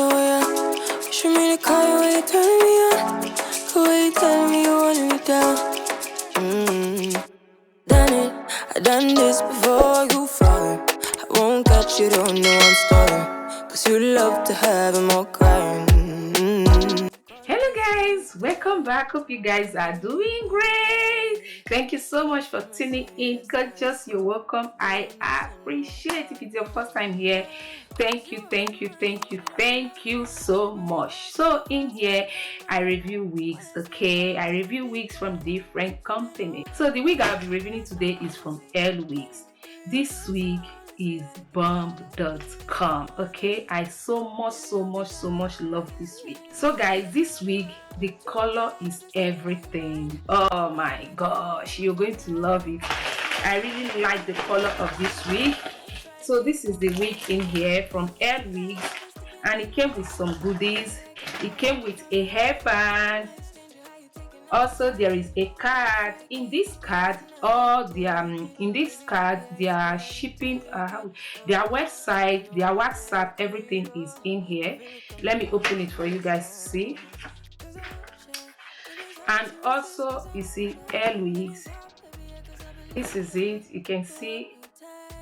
wishing me to call you when you turn me on. The way you tell me you want me down. Done it, I done this before you fall. I won't catch you, don't know I'm stalling. Cause you love to have them all crying. Hello guys, welcome back. Hope you guys are doing great. Thank you so much for tuning in. Gorgeous, you're welcome. I appreciate if it's your first time here. Thank you so much. So in here I review wigs. Okay, I review wigs from different companies. So the wig I'll be reviewing today is from Lwigs. This wig is bomb.com. okay, I so much love this wig. So guys, this wig, the color is everything. Oh my gosh, you're going to love it. I really like the color of this wig. So this is the wig in here from Lwigs, and it came with some goodies. It came with a hairband. Also, there is a card. In this card, their shipping, their website, their WhatsApp, everything is in here. Let me open it for you guys to see. And also, you see Lwigs. This is it. You can see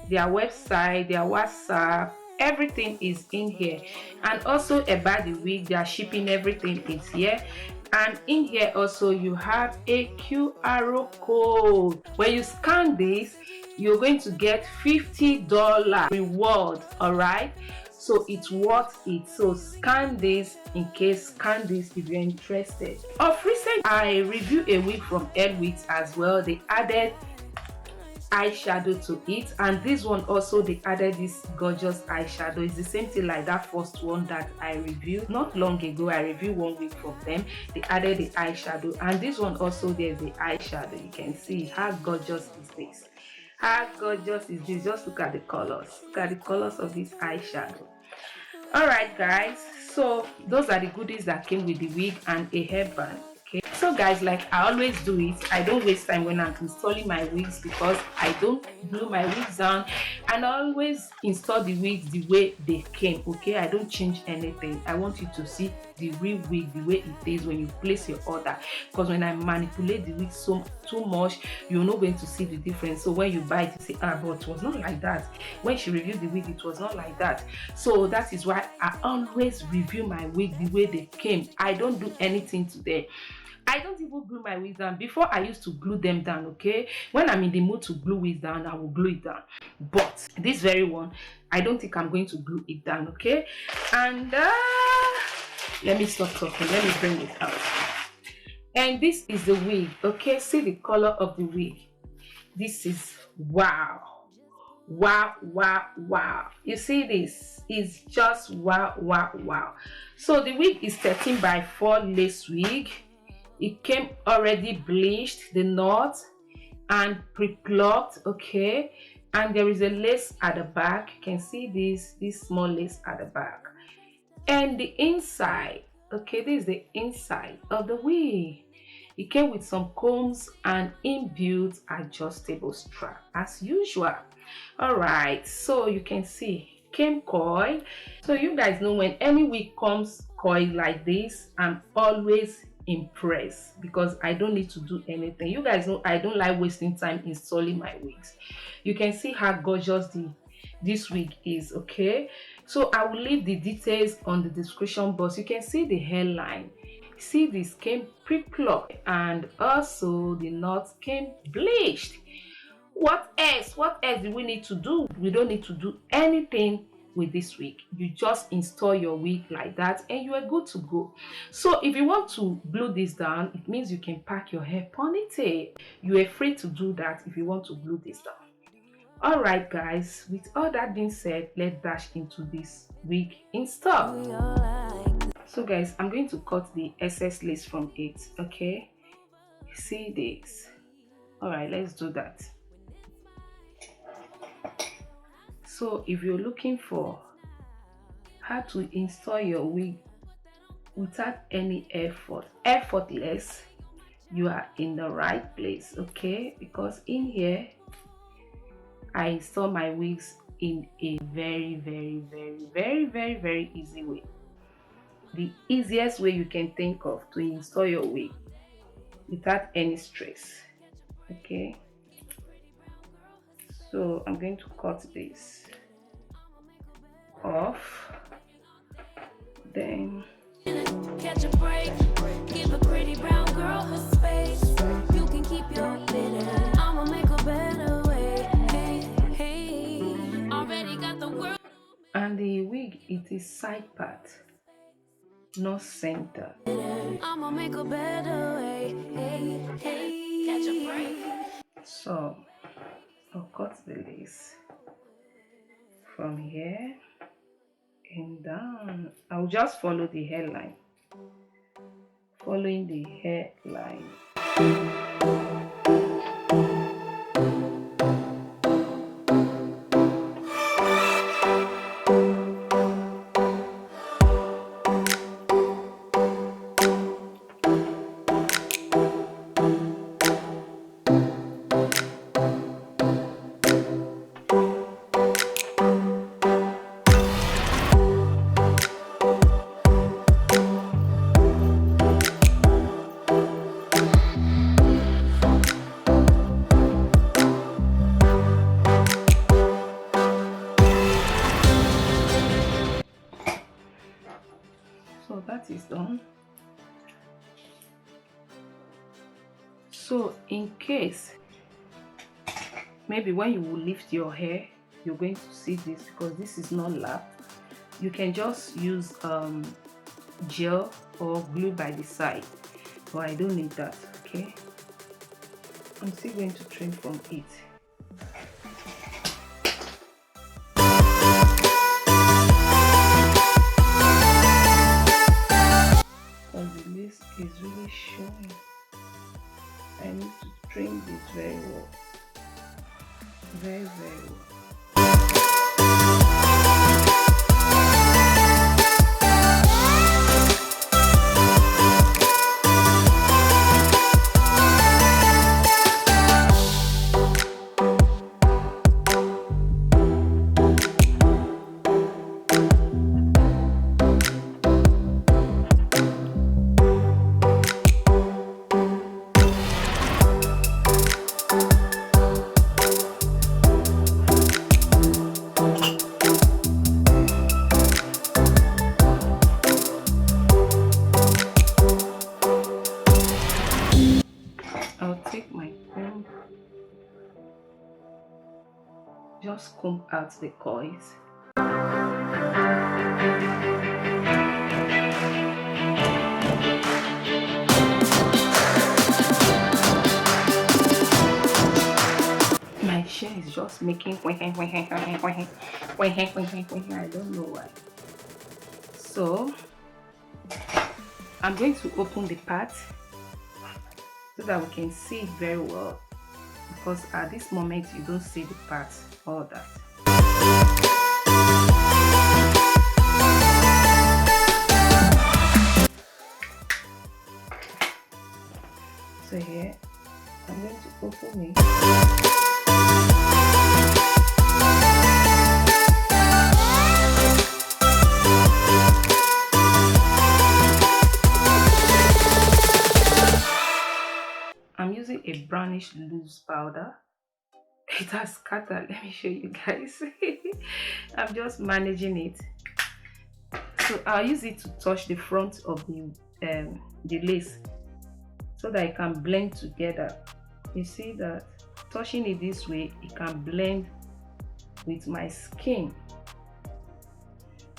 their website, their WhatsApp, everything is in here. And also about the wig, their shipping, everything is here. And in here also you have a QR code. When you scan this, you're going to get $50 reward. All right, so it's worth it. So scan this if you're interested. Of recent, I reviewed a wig from Lwigs as well. They added eyeshadow to it, and this one also they added this gorgeous eyeshadow. It's the same thing like that first one that I reviewed not long ago. I reviewed one wig from them. They added the eyeshadow, and this one also there's the eyeshadow. You can see how gorgeous is this. How gorgeous is this? Just look at the colors. Look at the colors of this eyeshadow. All right guys, so those are the goodies that came with the wig and a hairband. Okay, so guys, like I always do it, I don't waste time when I'm installing my wigs, because I don't glue my wigs down, and I always install the wigs the way they came. Okay, I don't change anything. I want you to see the real wig the way it is when you place your order, because when I manipulate the wig too much, you're not going to see the difference. So when you buy it, you say, but it was not like that. When she reviewed the wig, it was not like that. So that is why I always review my wig the way they came. I don't do anything to them. I don't even glue my wigs down. Before, I used to glue them down. Okay, when I'm in the mood to glue wigs down, I will glue it down. But this very one, I don't think I'm going to glue it down. Okay, and let me stop talking. Let me bring it out. And this is the wig. Okay, see the color of the wig. This is wow. You see, this is just wow. So the wig is 13 by 4 lace wig. It came already bleached, the knot, and pre-plucked. Okay, and there is a lace at the back. You can see this small lace at the back, and the inside. Okay, this is the inside of the wig. It came with some combs and inbuilt adjustable strap as usual. All right, so you can see came coil. So you guys know when any wig comes coil like this, I'm always impressed, because I don't need to do anything. You guys know I don't like wasting time installing my wigs. You can see how gorgeous this wig is. Okay, so I will leave the details on the description box. You can see the hairline. See, this came pre-plucked, and also the knots came bleached. What else do we need to do? We don't need to do anything with this wig. You just install your wig like that and you are good to go. So if you want to glue this down, it means you can pack your hair ponytail. You are free to do that if you want to glue this down. All right guys, with all that being said, let's dash into this wig install. So guys, I'm going to cut the excess lace from it. Okay, see this. All right, let's do that. So if you're looking for how to install your wig without any effort, effortless, you are in the right place. Okay, because in here I install my wigs in a very easy way. the easiest way you can think of to install your wig without any stress. Okay, so I'm going to cut this off, then Catch a break, give a pretty brown girl her space. You can keep your bitter, I'ma make a better way. Hey, hey, already got the world. and the wig, it is side part, not center. I'ma make a better way. Hey, hey, catch a break. So I'll cut the lace from here and down. I'll just follow the hairline, following the hairline. So that is done. So in case maybe when you will lift your hair, you're going to see this because this is not lapped. You can just use gel or glue by the side, but I don't need that. Okay, I'm still going to trim from it. The lace is really showing. I need to trim this very well, very well. I'll take my comb, just comb out the coils. My chair is just making I don't know why. So I'm going to open the part so that we can see it very well, because at this moment you don't see the parts, all that. So here I'm going to open it. I'm using a brownish loose powder. It has scattered. Let me show you guys. I'm just managing it. So I'll use it to touch the front of the lace so that it can blend together. You see that touching it this way, it can blend with my skin.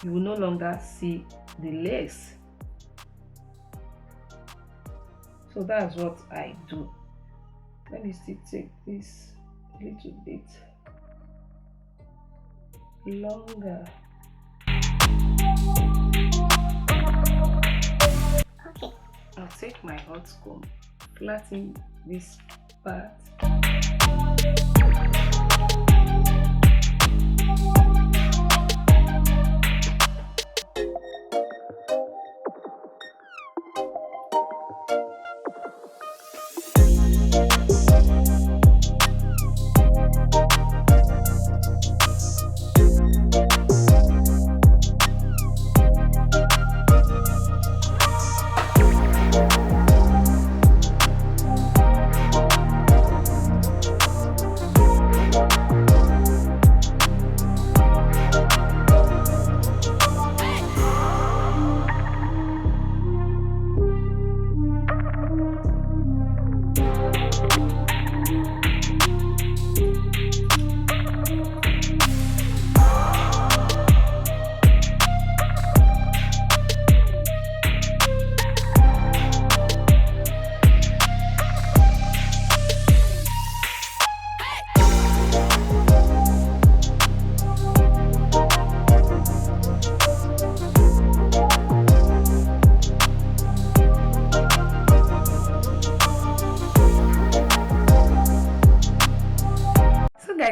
You will no longer see the lace. So that's what I do. Let me still take this a little bit longer. Okay. I'll take my hot comb, flatten this part.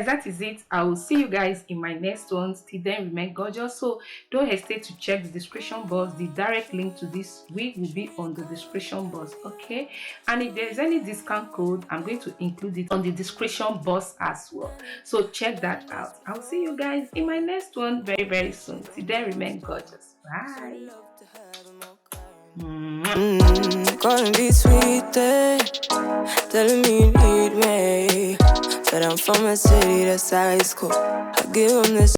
guys, that is it. I will see you guys in my next one. Till then, remain gorgeous. So don't hesitate to check the description box. The direct link to this wig will be on the description box, okay? And if there is any discount code, I'm going to include it on the description box as well. So check that out. I'll see you guys in my next one very, very soon. Till then, remain gorgeous. Bye. Calling me sweet, telling me you need me. But I'm from a city that's high school. I give them this.